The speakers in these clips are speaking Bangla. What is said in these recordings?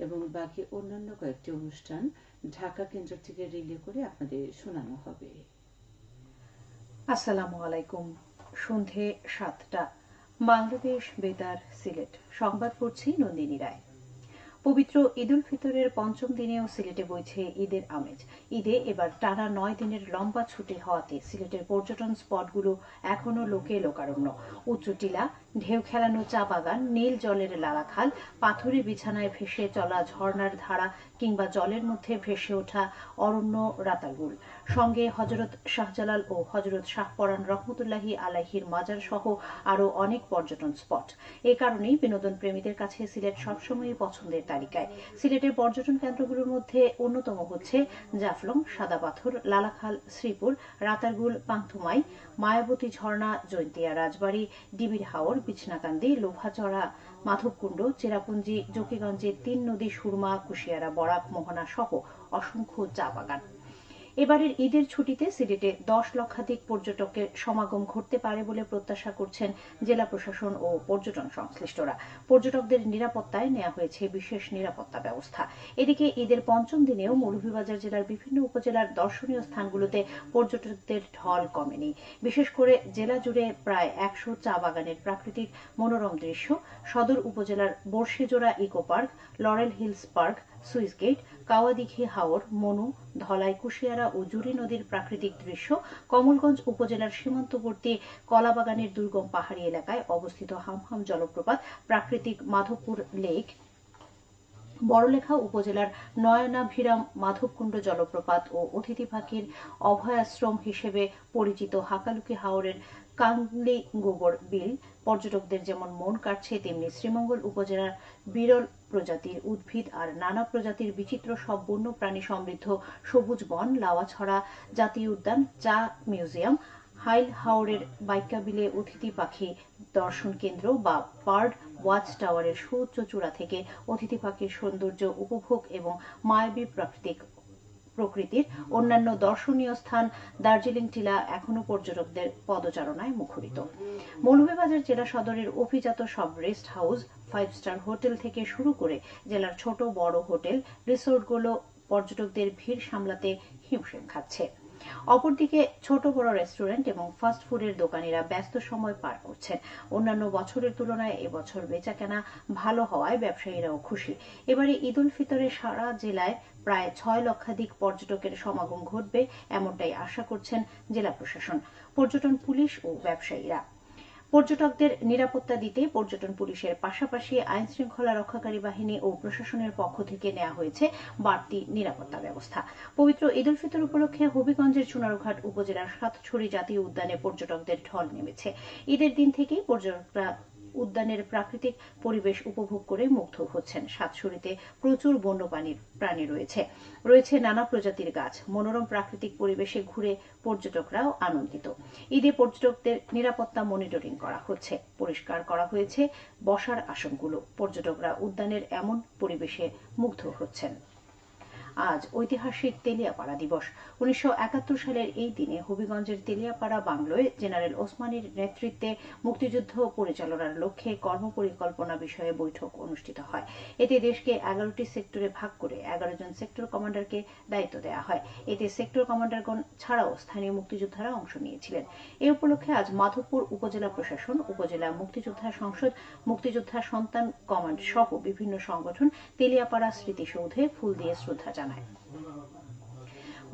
এবং বাকি অন্যান্য কয়েকটি অনুষ্ঠান ঢাকা কেন্দ্র থেকে রিলে করে আপনাদের শোনানো হবে। আসসালামু আলাইকুম। সন্ধে 7টা, বাংলাদেশ বেতার, সিলেট। সংবাদ পড়ছি নন্দিনী রায়। পবিত্র ঈদ উল ফিতরের পঞ্চম দিনেও সিলেটে বইছে ঈদের আমেজ। ঈদে এবার টানা 9 দিনের লম্বা ছুটি হওয়াতে সিলেটের পর্যটন স্পটগুলো এখনো লোকে লোকারণ্য। উচ্চ টিলা, ঢেউ খেলানো চা বাগান, নীল জলের লালাখাল, পাথুরে বিছানায় ভেসে চলা ঝর্ণার ধারা কিংবা জলের মধ্যে ভেসে ওঠা অরণ্য রাতারগুল, সঙ্গে হজরত শাহজালাল ও হজরত শাহপরান রহমতুল্লাহি আলাইহির মাজার সহ আরও অনেক পর্যটন স্পট। এ কারণেই বিনোদন প্রেমীদের কাছে সিলেট সবসময়ই পছন্দের তালিকায়। সিলেটের পর্যটন কেন্দ্রগুলোর মধ্যে অন্যতম হচ্ছে জাফলং, সাদা পাথর, লালাখাল, শ্রীপুর, রাতারগুল, পান্থুমাই, মায়াবতী ঝর্ণা, জৈন্তিয়া রাজবাড়ি, ডিবির হাওর, বিছনাকান্দি, লোভাচড়া, মাধবকুণ্ড, চেরাপুঞ্জি, জকিগঞ্জের 3 নদী, সুরমা, কুশিয়ারা, বরাক, মোহনা সহ অসংখ্য চা বাগান। এবারের ঈদের ছুটিতে সিলেটে 10 লক্ষাধিক পর্যটকের সমাগম ঘটতে পারে বলে প্রত্যাশা করছেন জেলা প্রশাসন ও পর্যটন সংশ্লিষ্টরা। পর্যটকদের নিরাপত্তায় নেওয়া হয়েছে বিশেষ নিরাপত্তা ব্যবস্থা। এদিকে ঈদের পঞ্চম দিনেও মৌলভীবাজার জেলার বিভিন্ন উপজেলার দর্শনীয় স্থানগুলোতে পর্যটকদের ঢল কমেনি। বিশেষ করে জেলা জুড়ে প্রায় 100 চা বাগানের প্রাকৃতিক মনোরম দৃশ্য, সদর উপজেলার Barshijora eco park, Laurel Hills park, Swiss gate, Kawadighi Haor, Manu, Dhalai, Kushiyara ও জুড়ি নদীর প্রাকৃতিক দৃশ্য, কমলগঞ্জ উপজেলার সীমান্তবর্তী কলাবাগানের দুর্গম পাহাড়ি এলাকায় অবস্থিত হামহাম জলপ্রপাত, প্রাকৃতিক মাধবপুর লেক, বড়লেখা উপজেলার নয়নাভিরাম মাধবকুণ্ড জলপ্রপাত ও অতিথি পাখির অভয়াশ্রম হিসেবে পরিচিত হাকালুকি হাওরের কাংলি গোবর বিল পর্যটকদের যেমন মন কাটছে, তেমনি শ্রীমঙ্গল উপজেলার বিরল প্রজাতির উদ্ভিদ আর নানা প্রজাতির বিচিত্র সব বন্য প্রাণী সমৃদ্ধ সবুজ বন, লাওয়াছড়া জাতীয় উদ্যান, চা মিউজিয়াম, হাইল হাওরের বাইকা বিলে অতিথি পাখি দর্শন কেন্দ্র বা বার্ড ওয়াচ টাওয়ারের সুউচ্চ চূড়া থেকে অতিথি পাখির সৌন্দর্য উপভোগ এবং মায়াবী প্রকৃতির অন্যান্য দর্শনীয় স্থান দার্জিলিং টিলা এখনো পর্যটকদের পদচারণায় মুখরিত। মৌলভীবাজার জেলা সদরের অভিজাত সব রেস্ট হাউস, 5 স্টার হোটেল থেকে শুরু করে জেলার ছোট বড় হোটেল, রিসোর্টগুলো পর্যটকদের ভিড় সামলাতে হিমশিম খাচ্ছে। অপরদিকে ছোট বড় রেস্টুরেন্ট এবং ফাস্ট ফুডের দোকানিরা ব্যস্ত সময় পার করছেন। অন্যান্য বছরের তুলনায় এবছর বেচাকেনা ভালো হওয়ায় ব্যবসায়ীরাও খুশি। এবারে ঈদ উল ফিতরে সারা জেলায় প্রায় 6 লক্ষাধিক পর্যটকের সমাগম ঘটবে এমনটাই আশা করছেন জেলা প্রশাসন, পর্যটন পুলিশ ও ব্যবসায়ীরা। পর্যটকদের নিরাপত্তা দিতে পর্যটন পুলিশের পাশাপাশি আইন শৃঙ্খলা রক্ষাকারী বাহিনী ও প্রশাসনের পক্ষ থেকে নেওয়া হয়েছে বাড়তি নিরাপত্তা ব্যবস্থা। পবিত্র ঈদ উল ফিতর উপলক্ষে হবিগঞ্জের চুনারুঘাট উপজেলার সাতছড়ি জাতীয় উদ্যানে পর্যটকদের ঢল নেমেছে। ঈদের দিন থেকেই পর্যটকরা উদ্যানের প্রাকৃতিক পরিবেশ উপভোগ করে মুগ্ধ হচ্ছেন। সাতছড়িতে প্রচুর প্রাণী রয়েছে নানা প্রজাতির গাছ। মনোরম প্রাকৃতিক পরিবেশে ঘুরে পর্যটকরাও আনন্দিত। ঈদে পর্যটকদের নিরাপত্তা মনিটরিং করা হচ্ছে, পরিষ্কার করা হয়েছে বসার আসনগুলো। পর্যটকরা উদ্যানের এমন পরিবেশে মুগ্ধ হচ্ছেন। আজ ঐতিহাসিক তেলিয়াপাড়া দিবস। 1971 সালের এই দিনে হবিগঞ্জের তেলিয়াপাড়া বাংলোয় জেনারেল ওসমানীর নেতৃত্বে মুক্তিযুদ্ধ পরিচালনার লক্ষ্যে কর্মপরিকল্পনা বিষয়ে বৈঠক অনুষ্ঠিত হয়। এতে দেশকে 11টি সেক্টরে ভাগ করে 11 জন সেক্টর কমান্ডারকে দায়িত্ব দেওয়া হয়। এতে সেক্টর কমান্ডারগণ ছাড়াও স্থানীয় মুক্তিযোদ্ধারা অংশ নিয়েছিলেন। এ উপলক্ষে আজ মাধবপুর উপজেলা প্রশাসন, উপজেলা মুক্তিযোদ্ধা সংসদ, মুক্তিযোদ্ধা সন্তান কমান্ড সহ বিভিন্ন সংগঠন তেলিয়াপাড়া স্মৃতিসৌধে ফুল দিয়ে শ্রদ্ধা জানায়।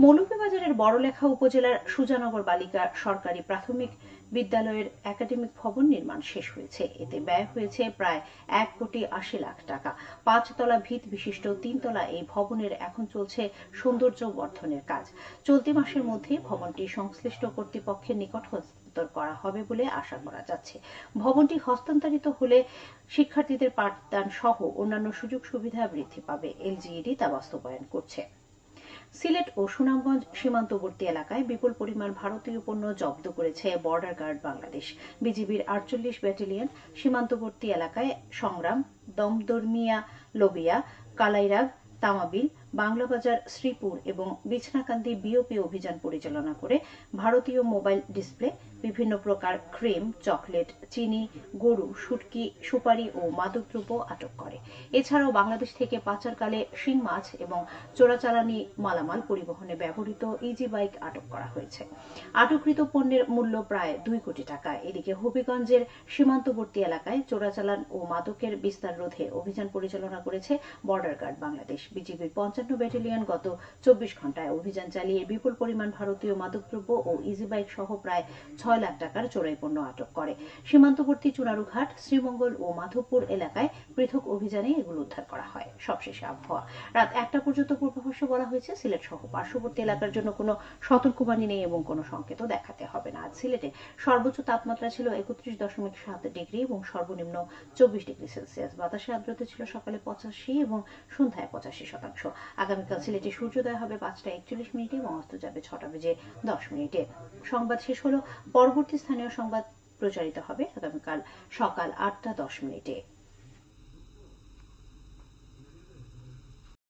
মৌলভীবাজারের বড়লেখা উপজেলার সুজানগর বালিকা সরকারি প্রাথমিক বিদ্যালয়ের একাডেমিক ভবন নির্মাণ শেষ হয়েছে। এতে ব্যয় হয়েছে প্রায় 1,80,00,000 টাকা। 5 তলা ভিত বিশিষ্ট 3 তলা এই ভবনের এখন চলছে সৌন্দর্য বর্ধনের কাজ। চলতি মাসের মধ্যে ভবনটি সংশ্লিষ্ট কর্তৃপক্ষের নিকট হস্তান্তর করা হবে বলে আশা করা যাচ্ছে। ভবনটি হস্তান্তরিত হলে শিক্ষার্থীদের পাঠদান সহ অন্যান্য সুযোগ সুবিধা বৃদ্ধি পাবে। এলজিইডি তা বাস্তবায়ন করছে। সিলেট ও সুনামগঞ্জ সীমান্তবর্তী এলাকায় বিপুল পরিমাণ ভারতীয় পণ্য জব্দ করেছে বর্ডার গার্ড বাংলাদেশ। বিজিবির 48 ব্যাটালিয়ন সীমান্তবর্তী এলাকায় সংগ্রাম, দমদরমিয়া, লোবিয়া, কালাইরাগ, তামাবিল, বাংলাবাজার, শ্রীপুর এবং বিছনাকান্দি বিওপি অভিযান পরিচালনা করে ভারতীয় মোবাইল ডিসপ্লে, বিভিন্ন প্রকার ক্রিম, চকলেট, চিনি, গরু, শুটকি, সুপারি ও মাদকদ্রব্য আটক করে। এছাড়াও বাংলাদেশ থেকে পাচারকালে শিং মাছ এবং চোরাচালানি মালামাল পরিবহনে ব্যবহৃত ইজি বাইক আটক করা হয়েছে। আটককৃত পণ্যের মূল্য প্রায় 2 কোটি টাকা। এদিকে হবিগঞ্জের সীমান্তবর্তী এলাকায় চোরাচালান ও মাদকের বিস্তার রোধে অভিযান পরিচালনা করেছে বর্ডার গার্ড বাংলাদেশ। বিজিবির 55 ব্যাটালিয়ন গত 24 ঘণ্টায় অভিযান চালিয়ে বিপুল পরিমাণ ভারতীয় মাদকদ্রব্য ও ইজি বাইক সহ প্রায় 6 লাখ টাকার চোরাই পণ্য আটক করে। সীমান্তবর্তী চুনারুঘাট, শ্রীমঙ্গল ও মাধবপুর এলাকায় পৃথক অভিযানে এগুলো উদ্ধার করা হয়। সবশেষে আবহাওয়া। রাত 1টা পর্যন্ত পূর্বাভাসে বলা হয়েছে সিলেট সহ পার্শ্ববর্তী এলাকার জন্য কোনো সতর্কবাণী নেই এবং কোনো সংকেতও দেখাতে হবে না। আজ সিলেটে সর্বোচ্চ তাপমাত্রা ছিল 31.7 ডিগ্রি এবং সর্বনিম্ন 24 ডিগ্রি সেলসিয়াস। বাতাসে আর্দ্রতা ছিল সকালে 85 এবং সন্ধ্যায় 85%। আগামীকাল সিলেটে সূর্যোদয় হবে 5টা 41 মিনিটে এবং অস্ত যাবে 6টা বেজে 10 মিনিটে। সংবাদ শেষ হলো। পরবর্তী স্থানীয় সংবাদ প্রচারিত হবে আগামীকাল সকাল 8টা 10 মিনিটে।